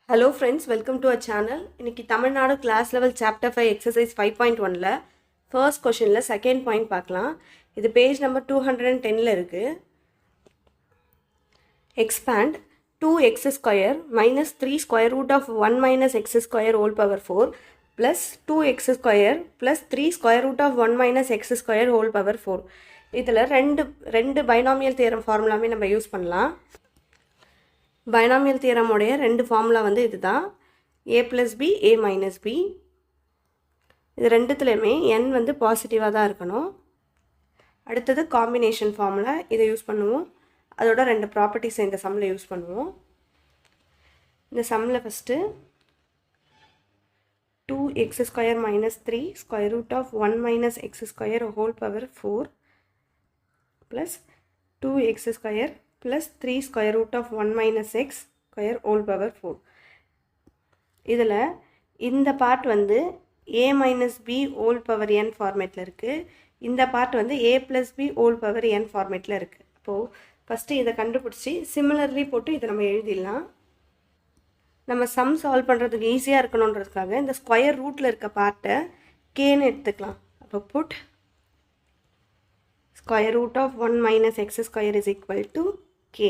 Hello friends, welcome to our channel. இன்னைக்கு Tamil Nadu class level chapter 5 exercise 5.1ல first கொஷினில் second point பார்க்கலாம். இது பேஜ் நம்பர் 210ல் இருக்குது. Expand 2x square minus 3 square root of 1 minus x square whole power 4 plus 2x square plus 3 square root of 1 minus x square whole power 4. இதில் ரெண்டு binomial theorem ஃபார்முலாமே நம்ம use பண்ணலாம். Binomial தியரமுடைய ரெண்டு formula வந்து இதுதான், a + b a - b. இது ரெண்டுத்துலேயுமே n வந்து பாசிட்டிவாக தான் இருக்கணும். அடுத்தது காம்பினேஷன் ஃபார்முலா, இதை யூஸ் பண்ணுவோம். அதோட ரெண்டு ப்ராப்பர்ட்டிஸ் இந்த சம்மில் யூஸ் பண்ணுவோம். இந்த சம்மில் first 2x square minus 3 square root of 1 minus x square whole power 4 plus 2x square plus 3 square root of 1 minus x square whole power 4. இதில் இந்த பார்ட் வந்து a minus b whole power n ஃபார்மேட்டில் இருக்குது. இந்த part வந்து a plus b whole power n ஃபார்மேட்டில் இருக்குது. அப்போது ஃபஸ்ட்டு இதை கண்டுபிடிச்சி சிமிலர்லி போட்டு இதை நம்ம எழுதிடலாம். நம்ம சம் சால்வ் பண்ணுறதுக்கு ஈஸியாக இருக்கணுன்றதுக்காக இந்த ஸ்கொயர் ரூட்டில் இருக்க பார்ட்டை கேன்னு எடுத்துக்கலாம். அப்போ put square root of 1 minus x square is equal to k.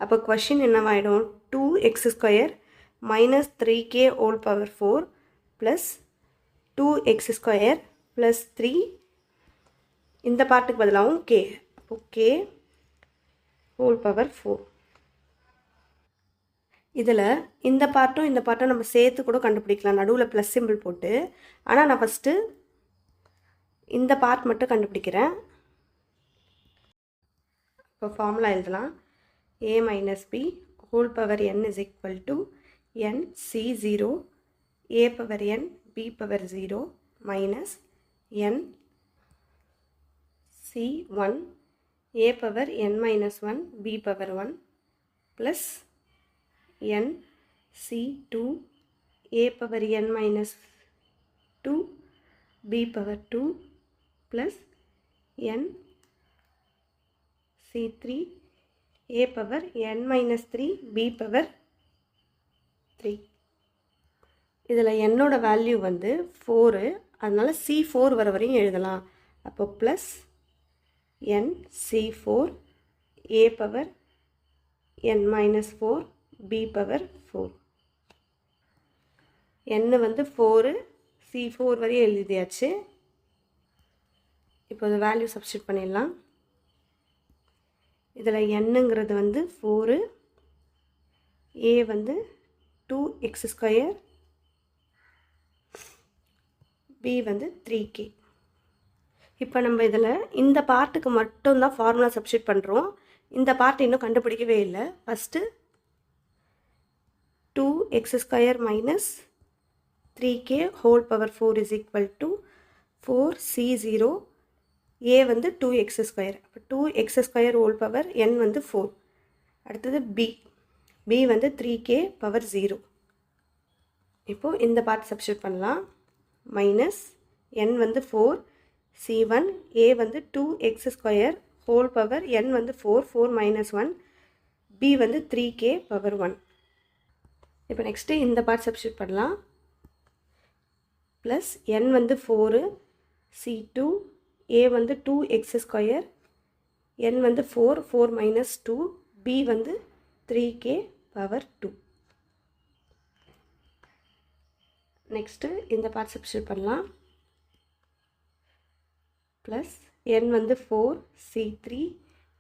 அப்போ கொஷின் என்னவாயிடும், 2x square minus 3k whole power 4 plus 2x square plus 3, இந்த பார்ட்டுக்கு பதிலாகவும் k. அப்போ k ஹோல் பவர் 4. இதில் இந்த பார்ட்டும் நம்ம சேர்த்து கூட கண்டுபிடிக்கலாம், நடுவில் ப்ளஸ் சிம்பிள் போட்டு. ஆனால் நான் ஃபஸ்ட்டு இந்த பார்ட் மட்டும் கண்டுபிடிக்கிறேன். இப்போ ஃபார்முலா எழுதலாம், a minus b whole power n is equal to n c0 a power n b power 0 minus n c1 a power n minus 1 b power 1 plus n c2 a power n minus 2 b power 2 plus n c3 a power n minus 3 b power 3. இதில் என்னோட value வந்து 4, அதனால் c4 வர வரையும் எழுதலாம். அப்போ plus n c4 a power n minus 4 b power 4. n வந்து 4, c4 வரையும் எழுதியாச்சு. இப்போ இந்த வேல்யூ சப்ஸ்டிட் பண்ணிடலாம். இதில் என்னங்கிறது வந்து 4, a வந்து 2x ஸ்கொயர், b வந்து 3k. இப்போ நம்ம இதில் இந்த பார்ட்டுக்கு மட்டும்தான் ஃபார்முலா சப்ஸ்டிட் பண்ணுறோம். இந்த பார்ட் இன்னும் கண்டுபிடிக்கவே இல்லை. First 2x square minus 3k whole power 4 is equal to 4c0, a வந்து 2x ஸ்கொயர், அப்போ 2x square whole power n வந்து 4. அடுத்தது b வந்து 3k பவர் 0. இப்போது இந்த பார்ட் சப்ஸ்டிட் பண்ணலாம். மைனஸ் n வந்து 4 c1 a வந்து 2x square whole power n வந்து 4 மைனஸ் 1 b வந்து 3k பவர் 1. இப்போ நெக்ஸ்ட்டு இந்த பார்ட் சப்ஸ்டிட் பண்ணலாம். ப்ளஸ் n வந்து 4 c2 a வந்து 2x ஸ்கொயர், n வந்து 4 மைனஸ் 2 b வந்து 3k பவர் 2. நெக்ஸ்ட்டு இந்த பார்ட் சப்ஸ்டிட் பண்ணலாம். ப்ளஸ் n வந்து 4 c3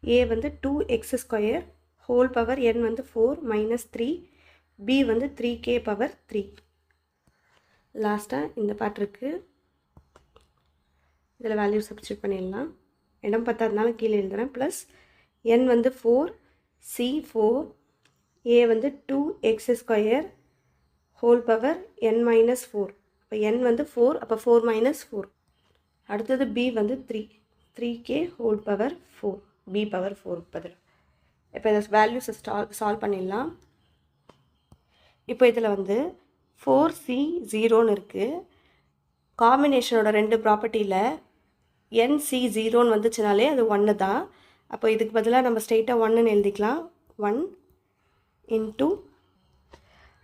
a வந்து 2x square whole power n வந்து 4 மைனஸ் 3 b வந்து 3k பவர் 3. லாஸ்ட்டாக இந்த பார்ட் இருக்குது, இதில் வேல்யூ சப்ஸ்டிட் பண்ணிடலாம். இடம் பத்தாதனால கீழே எழுதுகிறேன். ப்ளஸ் n வந்து 4 c4 a வந்து 2x square whole power n minus 4, இப்போ n வந்து 4, அப்போ 4 மைனஸ் 4. அடுத்தது b வந்து 3k whole power 4 b power 4 பதில். இப்போ இதை வேல்யூஸை சால்வ் பண்ணிடலாம். இப்போ இதில் வந்து 4c0ன்னு இருக்குது. காம்பினேஷனோட ரெண்டு ப்ராப்பர்ட்டியில் nc0ன்னு வந்துச்சுனாலே அது 1 தான். அப்போ இதுக்கு பதிலாக நம்ம ஸ்ட்ரெயிட்டாக 1ன்னு எழுதிக்கலாம். 1 இன்ட்டு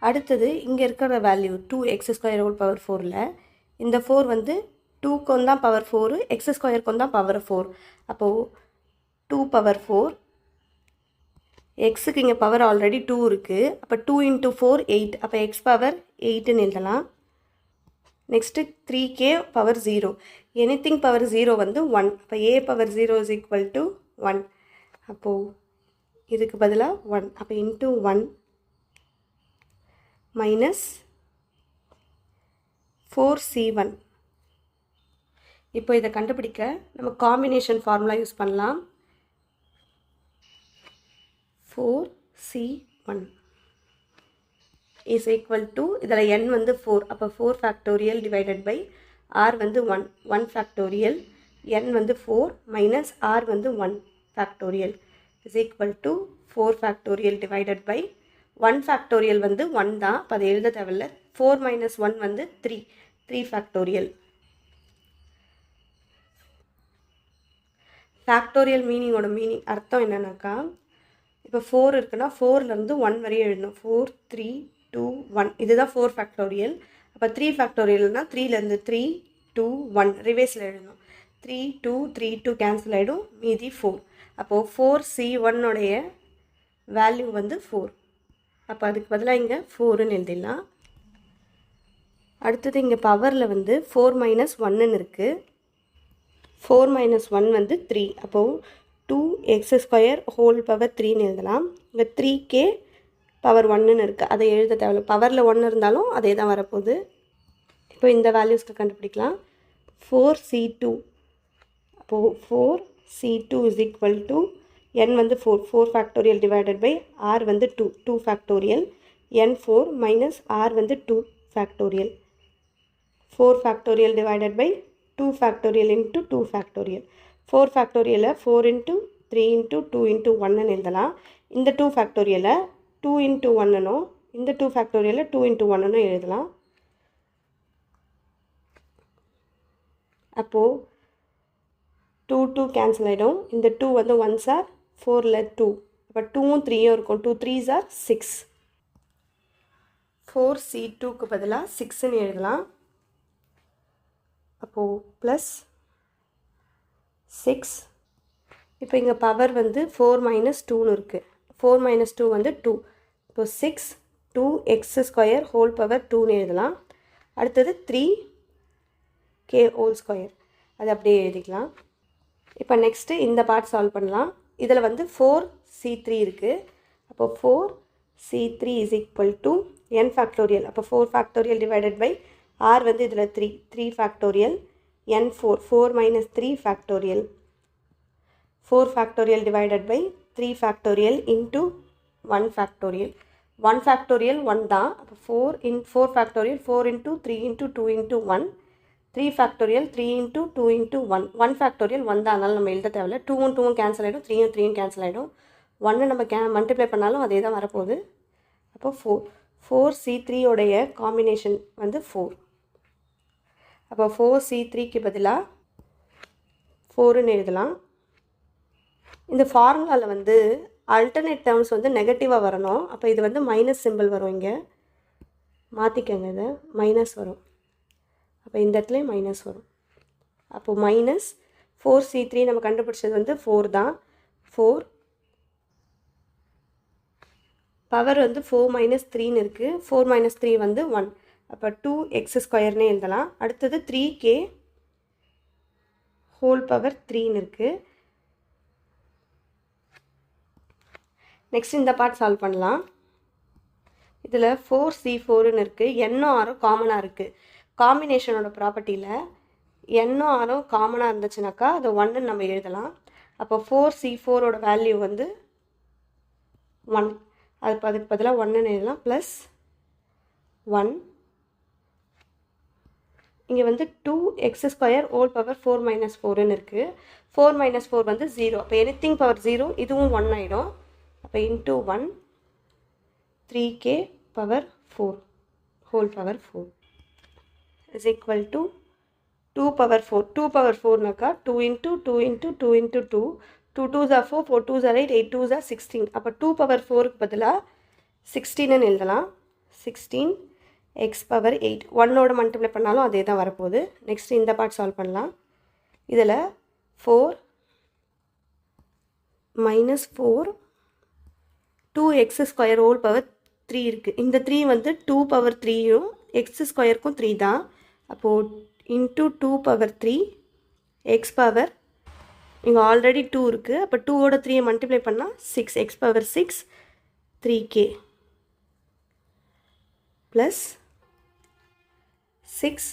அடுத்தது இங்கே இருக்கிற வேல்யூ 2x² ஹோல் பவர் 4ல் இந்த 4 வந்து 2க்கு தான் பவர் 4, x² தான் பவர் 4. அப்போது 2 பவர் 4, எக்ஸுக்கு இங்கே பவர் ஆல்ரெடி 2 இருக்குது. அப்போ 2 × 4 8. அப்போ எக்ஸ் பவர் 8ன்னு எழுதலாம். Next 3k power 0. Anything power 0 வந்து 1. அப்போ a power 0 is equal to 1. அப்போது இதுக்கு பதிலாக 1. அப்போ இன்ட்டு 1 மைனஸ் 4c1. இப்போ இதை கண்டுபிடிக்க நம்ம காம்பினேஷன் ஃபார்முலா யூஸ் பண்ணலாம். 4c1 is equal to இதில் n வந்து 4. அப்போ 4 factorial divided by r வந்து 1. 1 factorial n வந்து 4 minus r வந்து 1 factorial is equal to 4 factorial divided by 1 factorial வந்து 1 தான். அப்போ அதை எழுத தேவையில்லை. 4 minus 1 வந்து 3. 3 factorial. ஃபேக்டோரியல் மீனிங்கோட அர்த்தம் என்னன்னாக்கா, இப்போ 4 இருக்குன்னா 4லேருந்து 1 வரையும் எழுதணும். 4 3 2 1 இதுதான் 4 ஃபேக்டோரியல். அப்போ 3 ஃபேக்டோரியல்னால் 3லேருந்து 3 2 1 ரிவேஸில் எழுதணும். 3 2 3 2 கேன்சல் ஆகிடும், மீதி 4. அப்போது 4c1 வேல்யூ வந்து 4. அப்போ அதுக்கு பதிலாக இங்கே 4ன்னு எழுதிடலாம். அடுத்தது இங்கே பவரில் வந்து 4 - 1ன்னு இருக்குது. 4 - 1 வந்து 3. அப்போது 2x² ஹோல் பவர் 3ன்னு எழுதலாம். இங்கே 3k பவர் 1ன்னு இருக்குது. அதை எழுத தேவையில்ல. பவரில் 1 இருந்தாலும் அதே தான் வரப்போகுது. இப்போ இந்த வேல்யூஸ்க்கு கண்டுபிடிக்கலாம். 4c2. அப்போது 4c2 is equal to n வந்து 4 ஃபேக்டோரியல் டிவைடட் பை r வந்து 2 ஃபேக்டோரியல் n 4 மைனஸ் r வந்து 2 factorial 4 factorial divided by 2 factorial into 2 factorial 4 ஃபேக்டோரியலை 4 × 3 × 2 × 1ன்னு எழுதலாம். இந்த 2 ஃபேக்டோரியலை 2 × 1னும் இந்த 2 ஃபேக்டோரியலை 2 × 1னும் எழுதலாம். அப்போது 2 2 கேன்சல் ஆகிடும். இந்த 2 வந்து 1s are 4ல் 2. அப்போ 2ம் 3யும் இருக்கும். 2 3s are 6. 4c2க்கு பதிலாக 6ன்னு எழுதலாம். அப்போது ப்ளஸ் 6. இப்போ இங்கே பவர் வந்து 4 - 2ன்னு இருக்குது. 4 - 2 வந்து 2. இப்போ 6 2x² ஹோல் பவர் 2ன்னு எழுதலாம். அடுத்தது 3k ஹோல் ஸ்கொயர், அது அப்படியே எழுதிக்கலாம். இப்போ நெக்ஸ்ட்டு இந்த பார்ட் சால்வ் பண்ணலாம். இதில் வந்து 4c3 இருக்குது. அப்போ 4c3 is equal to n factorial. அப்போ 4 ஃபேக்டோரியல் டிவைடட் பை r வந்து இதில் 3 factorial n 4 - 3 factorial 4 factorial divided by 3 factorial into 1 factorial 1 factorial 1 தான். அப்போ 4 ஃபேக்டோரியல் 4 × 3 × 2 × 1 3 ஃபேக்டோரியல் 3 × 2 × 1 1 ஃபேக்டோரியல் 1 தான். அதனால் நம்ம எழுத தேவையில்லை. 2ம் 2ம் கேன்சல் ஆகிடும், 3ம் 3ம் கேன்சல் ஆகிடும். 1 நம்ம மல்டிப்ளை பண்ணாலும் அதே தான் வரப்போகுது. அப்போ 4c3 காம்பினேஷன் வந்து 4. அப்போ 4c3க்கு பதிலாக 4ன்னு எழுதலாம். இந்த ஃபார்முலாவில் வந்து அல்டர்னேட் டேர்ம்ஸ் வந்து நெகட்டிவாக வரணும். அப்போ இது வந்து மைனஸ் சிம்பிள் வரும். இங்கே மாற்றிக்கங்க, இதை மைனஸ் வரும். அப்போ இந்த இடத்துலையும் மைனஸ் வரும். அப்போது மைனஸ் 4c3 நம்ம கண்டுபிடிச்சது வந்து 4 தான். 4 பவர் வந்து 4 - 3ன்னு இருக்குது. 4 - 3 வந்து 1. அப்போ 2x² எழுதலாம். அடுத்தது 3k ஹோல் பவர் 3ன்னு இருக்குது. நெக்ஸ்ட் இந்த பார்ட் சால்வ் பண்ணலாம். இதில் 4c4ன்னு இருக்குது. n-ம் r-ம் காமனாக இருக்குது. காம்பினேஷனோட ப்ராப்பர்ட்டியில் n-ம் r-ம் காமனாக இருந்துச்சுனாக்கா அதை 1ன்னு நம்ம எழுதலாம். அப்போ 4c4 வேல்யூ வந்து 1. அதுக்கு பதிலாக 1ன்னு எழுதலாம். ப்ளஸ் 1 இங்கே வந்து 2x² ஹோல் பவர் 4 - 4ன்னு இருக்குது. 4 - 4 வந்து 0. அப்போ எனிதிங் பவர் 0 இதுவும் 1 ஆகிடும். அப்போ into 1 3k power 4 whole power 4 is equal to 2 power 4. 2 power 4நாக்கா 2 × 2 × 2 × 2 2 2s are 4 4 2s are 8 8 2s are 16. அப்போ 2 பவர் 4க்கு பதிலாக 16ன்னு எழுதலாம். 16 எக்ஸ் பவர் 8 1ஓட மல்டிப்ளை பண்ணாலும் அதே தான் வரப்போகுது. நெக்ஸ்ட் இந்த பார்ட் சால்வ் பண்ணலாம். இதில் 4 minus 4 2x square whole power 3 இருக்குது. இந்த 3 வந்து 2 பவர் 3யும் எக்ஸ் ஸ்கொயருக்கும் 3 தான். அப்போது இன்ட்டு 2 பவர் 3 எக்ஸ் பவர் இங்கே ஆல்ரெடி 2 இருக்குது. அப்போ 2ஓட 3 மல்டிப்ளை பண்ணால் 6 எக்ஸ் பவர் 6 3k ப்ளஸ் 6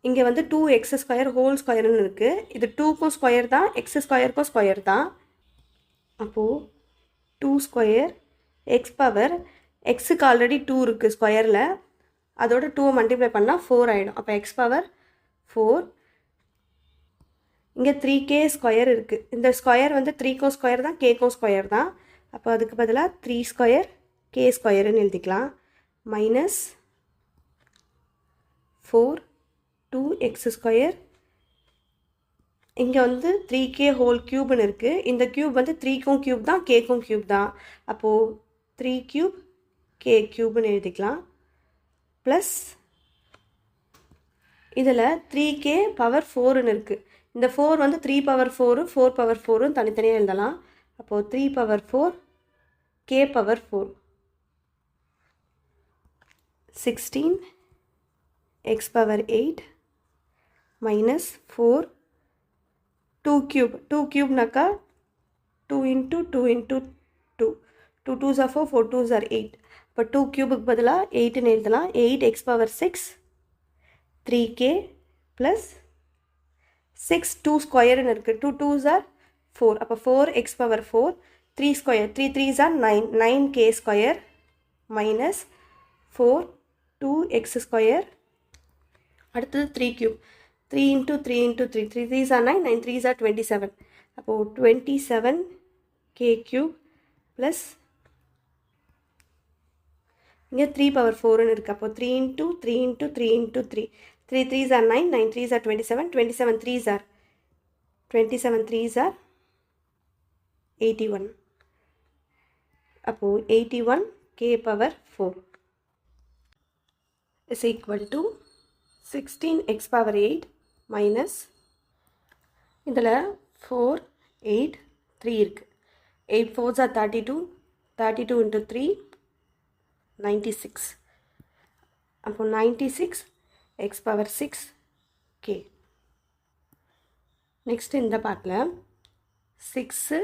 இங்கே வந்து 2x ஸ்கொயர் ஹோல் ஸ்கொயர்னு இருக்குது. இது 2க்கும் ஸ்கொயர் தான், எக்ஸ் ஸ்கொயருக்கும் ஸ்கொயர் தான். அப்போது 2 ஸ்கொயர் எக்ஸ் பவர் எக்ஸுக்கு ஆல்ரெடி 2 இருக்குது ஸ்கொயரில், அதோட 2 மல்டிப்ளை பண்ணால் 4 ஆகிடும். அப்போ எக்ஸ் பவர் 4. இங்கே 3k ஸ்கொயர் இருக்குது. இந்த ஸ்கொயர் வந்து 3க்கும் ஸ்கொயர் தான், கேக்கும் ஸ்கொயர் தான். அப்போ அதுக்கு பதிலாக 3 ஸ்கொயர் கே ஸ்கொயருன்னு எழுதிக்கலாம். மைனஸ் 4 2x ஸ்கொயர் இங்கே வந்து 3k ஹோல் க்யூப்னு இருக்குது. இந்த க்யூப் வந்து 3க்கும் க்யூப் தான், கேக்கும் க்யூப் தான். அப்போது 3 க்யூப் கே க்யூப்னு எழுதிக்கலாம். ப்ளஸ் இதில் 3k பவர் 4ன்னு இருக்குது. இந்த 4 வந்து 3 பவர் 4 4 பவர் 4ன்னு தனித்தனியாக எழுதலாம். அப்போது 3 power 4 k power 4 16 x power 8 minus 4 2 cube 2 க்யூப்னாக்கா 2 into 2 into 2 2 2s are 4 4 2s are 8. இப்போ 2 க்யூபுக்கு பதிலாக 8ன்னு எழுதலாம். 8 x பவர் 6 3k ப்ளஸ் 6 2 ஸ்கொயர்னு இருக்குது. 2 2s are 4. அப்போ 4x power 4 3 square 3 3s are 9 9k square minus 4 2x square. அடுத்தது 3 cube 3 into 3 into 3 3 3s are 9 9 3s are 27. அப்போது 27k cube plus இங்கே 3 power 4ன்னு இருக்குது. அப்போது 3 into 3 into 3 into 3 3 3s are 9 9 3s are 27 27 3s are 81. அப்போது 81k power 4 is equal to 16x power 8 minus இதில் 4 8 3 இருக்குது. 8 4s are 32 32 into 3 96. அப்போ 96 x power 6 k. Next இந்த பார்ட்டில் 6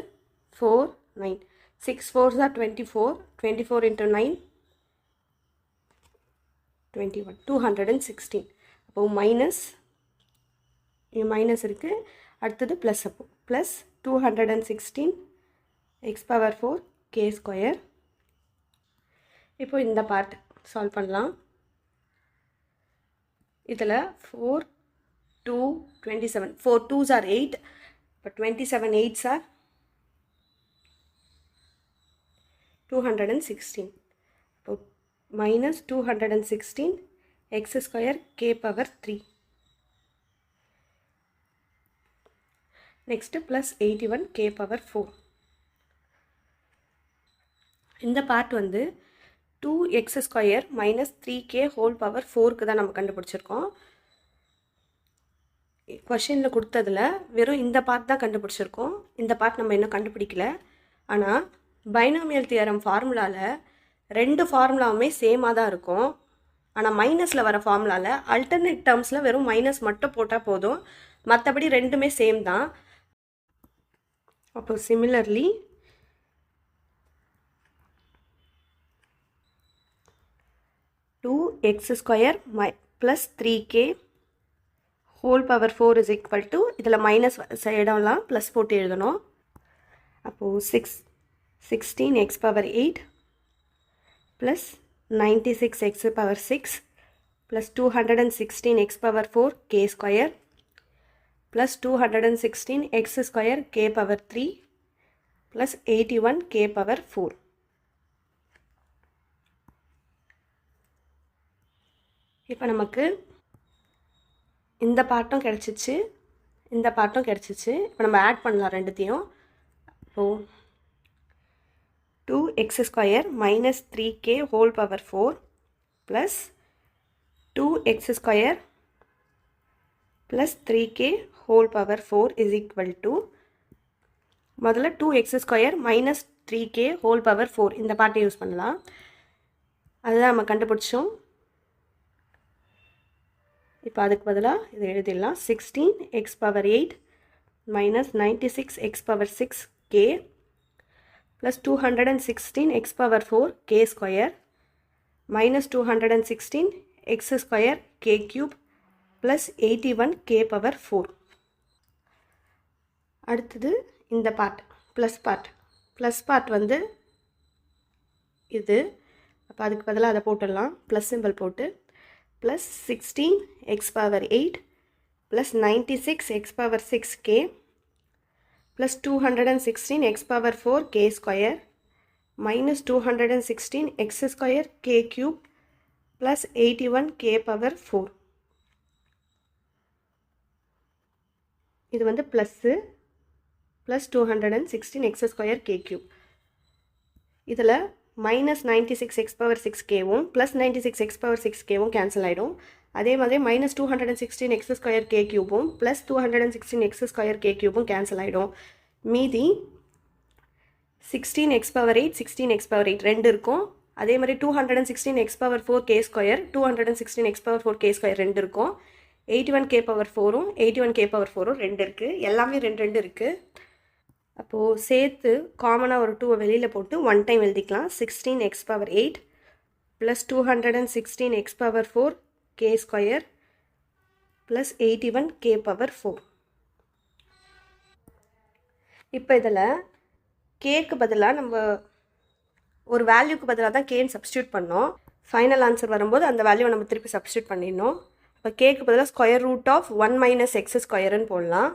4 9 6 4s are 24 24 into 9 21 216. அப்போது மைனஸ் மைனஸ் இருக்குது, அடுத்தது ப்ளஸ். அப்போ plus 216 X power 4 K square. இப்போ இந்த பார்ட் சால்வ் பண்ணலாம். இதில் 4 2 27 4 2s are 8. இப்போ 27 8s are 216. இப்போ minus 216 x square k power 3. Next plus 81 k power 4. இந்த பார்ட் வந்து 2x square minus 3k whole power 4க்கு தான் நம்ம கண்டுபிடிச்சிருக்கோம். கொஷினில் கொடுத்ததில் வெறும் இந்த பார்ட் தான் கண்டுபிடிச்சிருக்கோம். இந்த பார்ட் நம்ம இன்னும் கண்டுபிடிக்கல. ஆனால் பைனாமியல் தியரம் ஃபார்முலாவில் 2 ஃபார்முலாவுமே சேமாக தான் இருக்கும். ஆனால் மைனஸில் வர ஃபார்முலாவில் அல்டர்னேட் டேர்ம்ஸில் வெறும் மைனஸ் மட்டும் போட்டால் போதும், மற்றபடி ரெண்டுமே சேம் தான். அப்போ similarly 2x square plus 3k whole power 4 is equal to, இதில் மைனஸ் சைடெல்லாம் ப்ளஸ் போட்டு எழுதணும். அப்போது 16x power 8 plus 96x power 6 plus 216x power 4 k square plus 216x square k power 3 plus 81 k power 4. இப்போ நமக்கு இந்த பார்ட்டும் கிடச்சிச்சு, இந்த பார்ட்டும் கிடச்சிச்சு. இப்போ நம்ம ஆட் பண்ணலாம் ரெண்டுத்தையும். இப்போது 2x square minus 3k whole power 4 plus 2x square plus 3k whole power 4 is equal to முதல்ல 2x square minus 3k whole power 4 இந்த பார்ட்டை யூஸ் பண்ணலாம். அதுதான் நம்ம கண்டுபிடிச்சோம். இப்போ அதுக்கு பதிலாக இதை எழுதிடலாம். 16x power 8 minus 96x power 6k plus 216x power 4 k square minus 216 x square k cube plus 81 k power 4. அடுத்தது இந்த பார்ட் ப்ளஸ் பார்ட் வந்து இது. அப்போ அதுக்கு பதிலாக அதை போட்டுடலாம். ப்ளஸ் சிம்பிள் போட்டு plus 16x power 8 plus 96x power 6k plus 216x power 4 k square minus 216x square k cube plus 81 k power 4. இது வந்து plus plus 216x square k cube. இதில் minus 96x power 6kவும் plus 96x power 6kவும் cancel ஆகிடும். அதே மாதிரி minus 216x square k cubவும் plus 216x square k cubவும் கேன்சல் ஆகிடும். மீதி 16x power 8 16x power 8 ரெண்டு இருக்கும். அதே மாதிரி 216x power 4 k square 216x power 4 k square ரெண்டு இருக்கும். 81k power 4ம் 81k power 4ம் ரெண்டு இருக்குது. எல்லாமே ரெண்டு ரெண்டு இருக்குது. அப்போது சேர்த்து காமனாக ஒரு 2 வெளியில் போட்டு 1 டைம் எழுதிக்கலாம். 16x power 8 plus 216x power 4 k square plus 81k power 4. இப்போ இதில் கேக்கு பதிலாக நம்ம ஒரு வேல்யூக்கு பதிலாக தான் கேன்னு சப்ஸ்டியூட் பண்ணோம். ஃபைனல் ஆன்சர் வரும்போது அந்த வேல்யூவை நம்ம திருப்பி சப்ஸ்டியூட் பண்ணிடணும். இப்போ கேக்கு பதிலாக square root of 1 minus x ஸ்கொயருன்னு போடலாம்.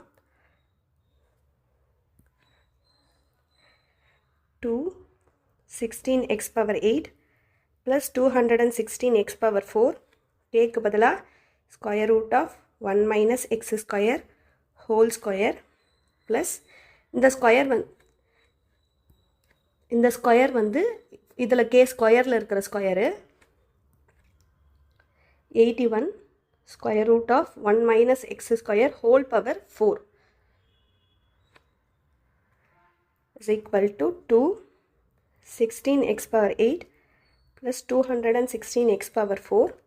2 16x power 8 plus 216x power 4 கேக்கு பதிலாக square root of 1 minus x square whole square plus இந்த ஸ்கொயர் வந்து இதில் கே ஸ்கொயரில் இருக்கிற square 81 square root of 1 minus x square whole power 4 is equal to 2 16x power 8 plus 216x power 4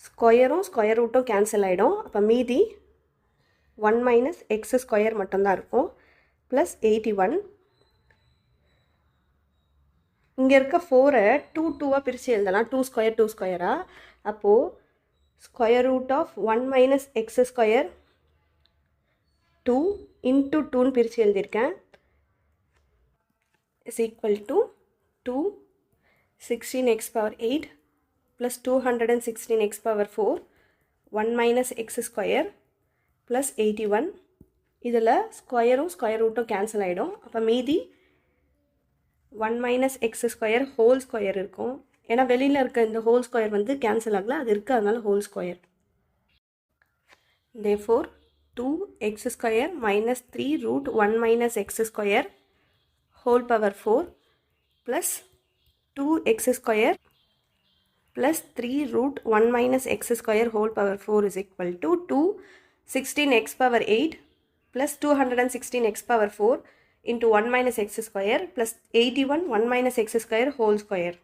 ஸ்கொயரும் square ரூட்டும் cancel ஆகிடும். அப்போ மீதி 1 minus x ஸ்கொயர் மட்டும்தான் இருக்கும் ப்ளஸ் 81. இங்கே இருக்க 4ஐ 2 பிரித்து எழுதலாம். 2 ஸ்கொயர் 2 ஸ்கொயராக. அப்போது square root of 1 minus x square 2 into 2ன்னு பிரித்து எழுதியிருக்கேன். is equal to 2 16x power 8 plus 216x power 4 1 minus x square plus 81. இதில் ஸ்கொயரும் ஸ்கொயர் ரூட்டும் கேன்சல் ஆகிடும். அப்போ மீதி 1 minus x square whole square இருக்கும். ஏன்னா வெளியில் இருக்க இந்த ஹோல் ஸ்கொயர் வந்து கேன்சல் ஆகல, அது இருக்குது, அதனால whole square. therefore 2x square minus 3 root 1 minus x square whole power 4 plus 2x square plus 3 root 1 minus x square whole power 4 is equal to 2 16x power 8 plus 216x power 4 into 1 minus x square plus 81 1 minus x square whole square.